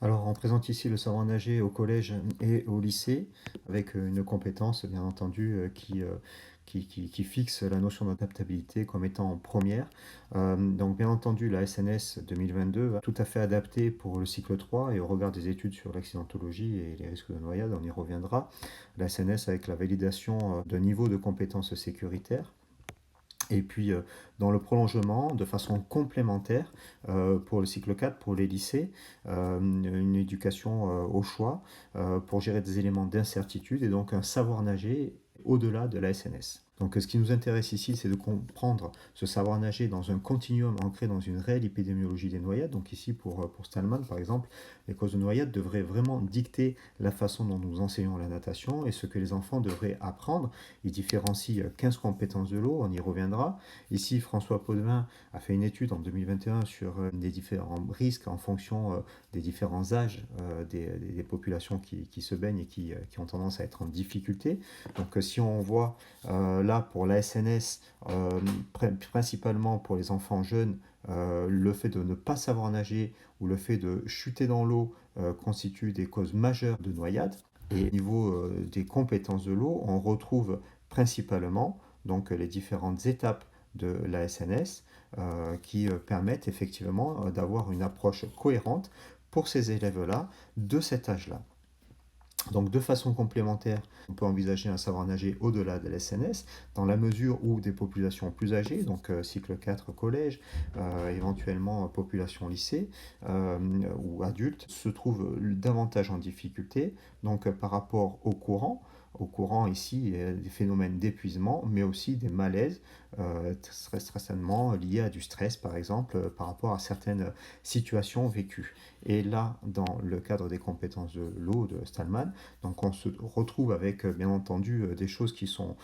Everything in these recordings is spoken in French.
Alors, on présente ici le savoir nager au collège et au lycée, avec une compétence, bien entendu, qui fixe la notion d'adaptabilité comme étant en première. Donc, bien entendu, la SNS 2022 va tout à fait adaptée pour le cycle 3 et au regard des études sur l'accidentologie et les risques de noyade, on y reviendra. La SNS avec la validation de niveau de compétences sécuritaires. Et puis, dans le prolongement, de façon complémentaire, pour le cycle 4, pour les lycées, une éducation au choix pour gérer des éléments d'incertitude et donc un savoir nager au-delà de la SNS. Donc ce qui nous intéresse ici, c'est de comprendre ce savoir nager dans un continuum ancré dans une réelle épidémiologie des noyades. Donc ici, pour Stallman, par exemple, les causes de noyades devraient vraiment dicter la façon dont nous enseignons la natation et ce que les enfants devraient apprendre. Il différencie 15 compétences de l'eau, on y reviendra. Ici, François Podevin a fait une étude en 2021 sur des différents risques en fonction des différents âges des populations qui se baignent et qui ont tendance à être en difficulté. Donc si on voit là pour la SNS, principalement pour les enfants jeunes, le fait de ne pas savoir nager ou le fait de chuter dans l'eau constitue des causes majeures de noyade. Et au niveau des compétences de l'eau, on retrouve principalement donc les différentes étapes de la SNS qui permettent effectivement d'avoir une approche cohérente pour ces élèves-là de cet âge-là. Donc de façon complémentaire, on peut envisager un savoir nager au-delà de l'SNS, dans la mesure où des populations plus âgées, donc cycle 4 collège, éventuellement population lycée ou adultes, se trouvent davantage en difficulté, donc par rapport au courant ici, des phénomènes d'épuisement, mais aussi des malaises, très certainement liés à du stress, par exemple, par rapport à certaines situations vécues. Et là, dans le cadre des compétences de l'eau de Stallman, donc on se retrouve avec bien entendu des choses qui sont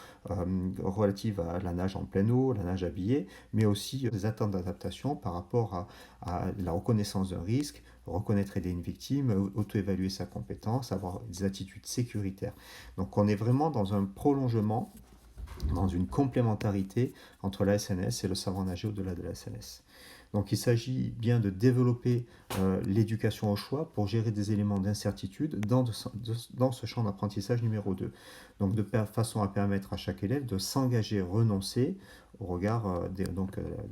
relatives à la nage en pleine eau, la nage habillée, mais aussi des attentes d'adaptation par rapport à la reconnaissance d'un risque, reconnaître aider une victime, auto-évaluer sa compétence, avoir des attitudes sécuritaires. Donc on est vraiment dans un prolongement, dans une complémentarité entre la SNS et le savoir nager au-delà de la SNS. Donc il s'agit bien de développer l'éducation au choix pour gérer des éléments d'incertitude dans ce champ d'apprentissage numéro 2. Donc de façon à permettre à chaque élève de s'engager, renoncer au regard de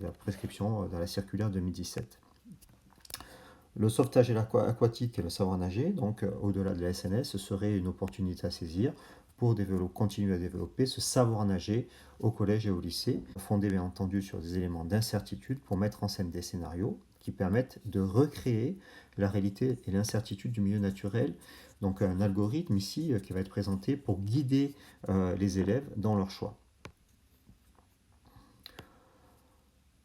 la prescription de la circulaire 2017. Le sauvetage aquatique et le savoir nager, donc au-delà de la SNS, ce serait une opportunité à saisir pour continuer à développer ce savoir nager au collège et au lycée, fondé bien entendu sur des éléments d'incertitude pour mettre en scène des scénarios qui permettent de recréer la réalité et l'incertitude du milieu naturel. Donc un algorithme ici qui va être présenté pour guider les élèves dans leur choix.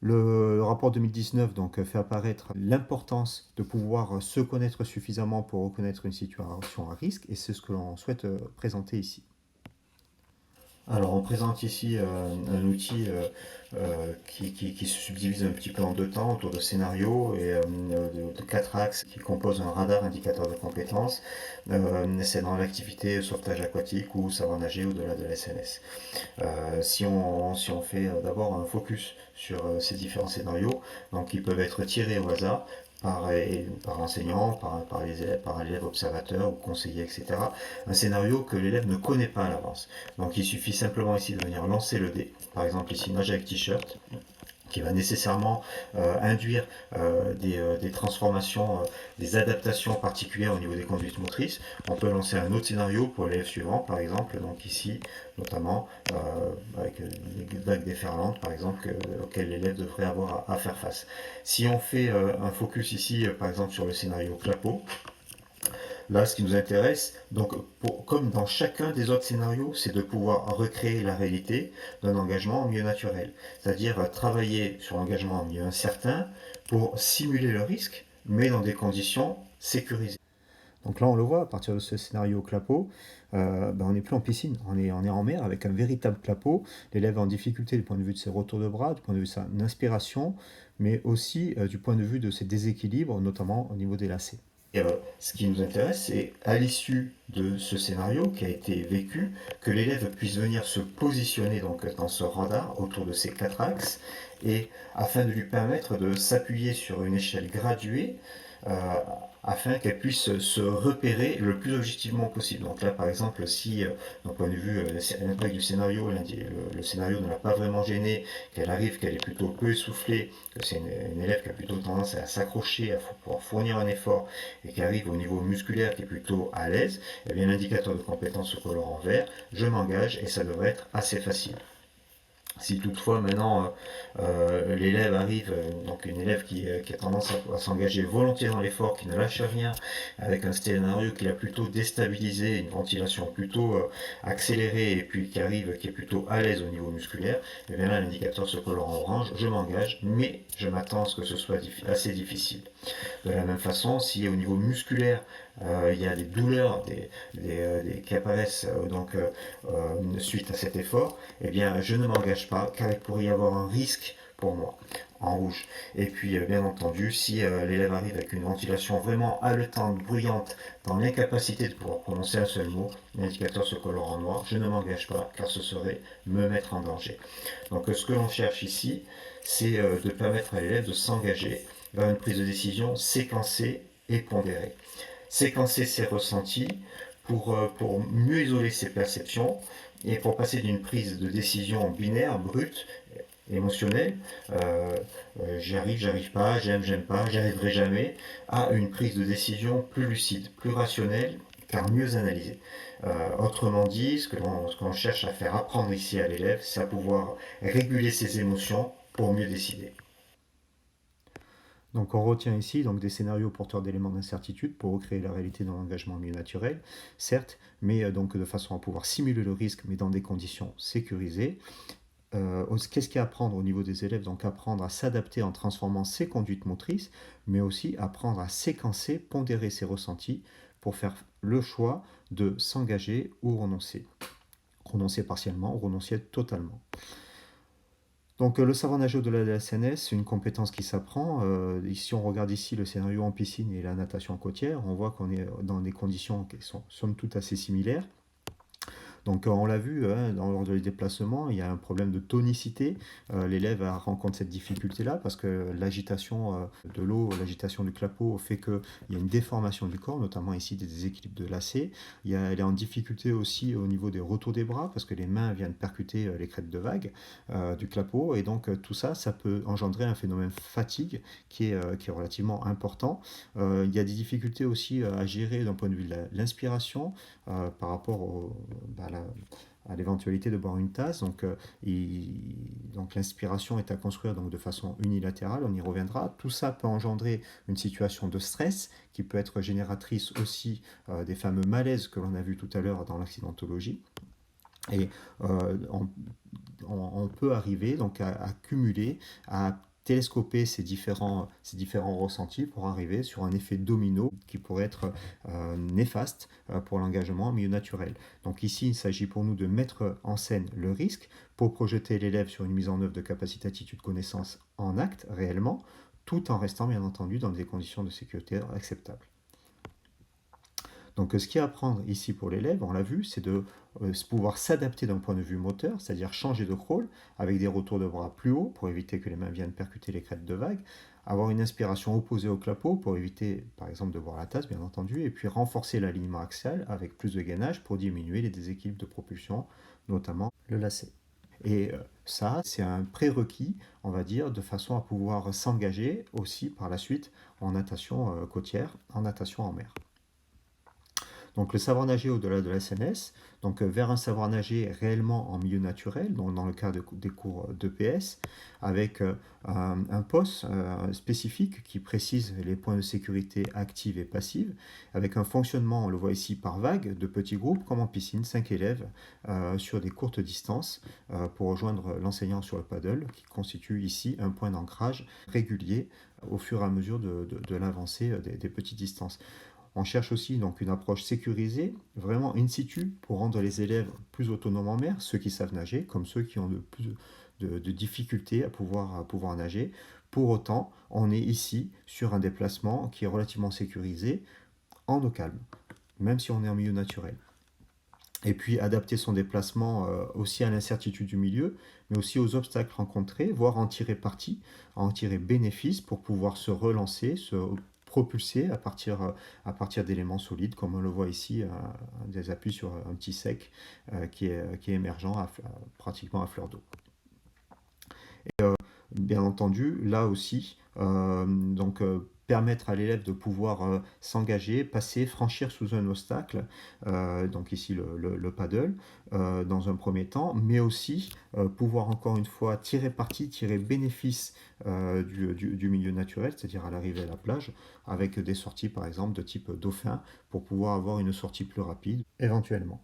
Le rapport 2019 donc, fait apparaître l'importance de pouvoir se connaître suffisamment pour reconnaître une situation à risque, et c'est ce que l'on souhaite présenter ici. Alors on présente ici un outil qui se subdivise un petit peu en deux temps autour de scénarios et de quatre axes qui composent un radar indicateur de compétences. C'est dans l'activité sauvetage aquatique ou savoir nager au-delà de l'SNS. Si on fait d'abord un focus sur ces différents scénarios, donc ils peuvent être tirés au hasard par l'enseignant, par l'élève observateur ou conseiller, etc. Un scénario que l'élève ne connaît pas à l'avance. Donc il suffit simplement ici de venir lancer le dé. Par exemple ici nage avec t-shirt, qui va nécessairement induire des transformations, des adaptations particulières au niveau des conduites motrices. On peut lancer un autre scénario pour l'élève suivant, par exemple, donc ici, notamment avec des vagues déferlantes, par exemple, auxquelles l'élève devrait avoir à faire face. Si on fait un focus ici, par exemple, sur le scénario clapot, là, ce qui nous intéresse, donc, comme dans chacun des autres scénarios, c'est de pouvoir recréer la réalité d'un engagement en milieu naturel. C'est-à-dire travailler sur l'engagement en milieu incertain pour simuler le risque, mais dans des conditions sécurisées. Donc là, on le voit, à partir de ce scénario clapot, on n'est plus en piscine, on est en mer avec un véritable clapot. L'élève est en difficulté du point de vue de ses retours de bras, du point de vue de son inspiration, mais aussi du point de vue de ses déséquilibres, notamment au niveau des lacets. Et ce qui nous intéresse, c'est à l'issue de ce scénario qui a été vécu, que l'élève puisse venir se positionner donc, dans ce radar autour de ces quatre axes, et afin de lui permettre de s'appuyer sur une échelle graduée euh, afin qu'elle puisse se repérer le plus objectivement possible. Donc là, par exemple, si, d'un point de vue l'impact du scénario, le scénario ne l'a pas vraiment gêné, qu'elle arrive, qu'elle est plutôt peu essoufflée, que c'est une élève qui a plutôt tendance à s'accrocher, à pouvoir fournir un effort, et qui arrive au niveau musculaire qui est plutôt à l'aise, eh bien l'indicateur de compétence se colore en vert, je m'engage et ça devrait être assez facile. Si toutefois maintenant l'élève arrive, donc une élève qui a tendance à s'engager volontiers dans l'effort, qui ne lâche rien, avec un scénario qui l'a plutôt déstabilisé, une ventilation plutôt accélérée, et puis qui arrive, qui est plutôt à l'aise au niveau musculaire, et bien là l'indicateur se colore en orange, je m'engage, mais je m'attends à ce que ce soit assez difficile. De la même façon, si au niveau musculaire, il y a des douleurs qui apparaissent suite à cet effort, eh bien, je ne m'engage pas car il pourrait y avoir un risque pour moi en rouge. Et puis, bien entendu, si l'élève arrive avec une ventilation vraiment haletante, bruyante, dans l'incapacité de pouvoir prononcer un seul mot, l'indicateur se colore en noir, je ne m'engage pas car ce serait me mettre en danger. Donc, ce que l'on cherche ici, c'est de permettre à l'élève de s'engager vers une prise de décision séquencée et pondérée. Séquencer ses ressentis pour mieux isoler ses perceptions et pour passer d'une prise de décision binaire, brute, émotionnelle, j'arrive pas, j'aime pas, j'y arriverai jamais, à une prise de décision plus lucide, plus rationnelle, car mieux analysée. Autrement dit, ce que l'on cherche à faire apprendre ici à l'élève, c'est à pouvoir réguler ses émotions pour mieux décider. Donc on retient ici donc, des scénarios porteurs d'éléments d'incertitude pour recréer la réalité dans l'engagement en milieu naturel, certes, mais donc de façon à pouvoir simuler le risque, mais dans des conditions sécurisées. Qu'est-ce qu'il y a à apprendre au niveau des élèves? Donc apprendre à s'adapter en transformant ses conduites motrices, mais aussi apprendre à séquencer, pondérer ses ressentis pour faire le choix de s'engager ou renoncer. Renoncer partiellement ou renoncer totalement. Donc le savoir nager au-delà de la SNS, c'est une compétence qui s'apprend. Si on regarde ici le scénario en piscine et la natation côtière, on voit qu'on est dans des conditions qui sont somme toute assez similaires. Donc on l'a vu lors des déplacements, il y a un problème de tonicité. L'élève rencontre cette difficulté-là parce que l'agitation de l'eau, l'agitation du clapot fait qu'il y a une déformation du corps, notamment ici des déséquilibres de lacets. Elle est en difficulté aussi au niveau des retours des bras parce que les mains viennent percuter les crêtes de vagues du clapot. Et donc tout ça, ça peut engendrer un phénomène fatigue qui est relativement important. Il y a des difficultés aussi à gérer d'un point de vue de l'inspiration par rapport à l'éventualité de boire une tasse. Donc l'inspiration est à construire donc, de façon unilatérale, on y reviendra. Tout ça peut engendrer une situation de stress qui peut être génératrice aussi des fameux malaises que l'on a vu tout à l'heure dans l'accidentologie. Et on peut arriver donc à cumuler, à télescoper ces différents ressentis pour arriver sur un effet domino qui pourrait être néfaste pour l'engagement en milieu naturel. Donc ici, il s'agit pour nous de mettre en scène le risque pour projeter l'élève sur une mise en œuvre de capacité attitude connaissance en acte réellement, tout en restant bien entendu dans des conditions de sécurité acceptables. Donc ce qu'il y a à apprendre ici pour l'élève, on l'a vu, c'est de pouvoir s'adapter d'un point de vue moteur, c'est-à-dire changer de crawl avec des retours de bras plus hauts pour éviter que les mains viennent percuter les crêtes de vagues, avoir une inspiration opposée au clapot pour éviter par exemple de boire la tasse bien entendu, et puis renforcer l'alignement axial avec plus de gainage pour diminuer les déséquilibres de propulsion, notamment le lacet. Et ça, c'est un prérequis, on va dire, de façon à pouvoir s'engager aussi par la suite en natation côtière, en natation en mer. Donc le savoir nager au-delà de la SNS, donc vers un savoir nager réellement en milieu naturel, donc dans le cadre des cours d'EPS, avec un POS spécifique qui précise les points de sécurité active et passive, avec un fonctionnement, on le voit ici par vague, de petits groupes comme en piscine, 5 élèves sur des courtes distances pour rejoindre l'enseignant sur le paddle, qui constitue ici un point d'ancrage régulier au fur et à mesure de l'avancée des petites distances. On cherche aussi donc une approche sécurisée, vraiment in situ, pour rendre les élèves plus autonomes en mer, ceux qui savent nager, comme ceux qui ont plus de difficultés à pouvoir nager. Pour autant, on est ici sur un déplacement qui est relativement sécurisé, en eau calme, même si on est en milieu naturel. Et puis adapter son déplacement aussi à l'incertitude du milieu, mais aussi aux obstacles rencontrés, voire en tirer parti, en tirer bénéfice pour pouvoir se relancer, propulsé à partir d'éléments solides, comme on le voit ici, des appuis sur un petit sec qui est émergent pratiquement à fleur d'eau. Bien entendu, là aussi, permettre à l'élève de pouvoir s'engager, passer, franchir sous un obstacle, donc ici le paddle, dans un premier temps, mais aussi pouvoir encore une fois tirer parti, tirer bénéfice du milieu naturel, c'est-à-dire à l'arrivée à la plage, avec des sorties par exemple de type dauphin, pour pouvoir avoir une sortie plus rapide, éventuellement.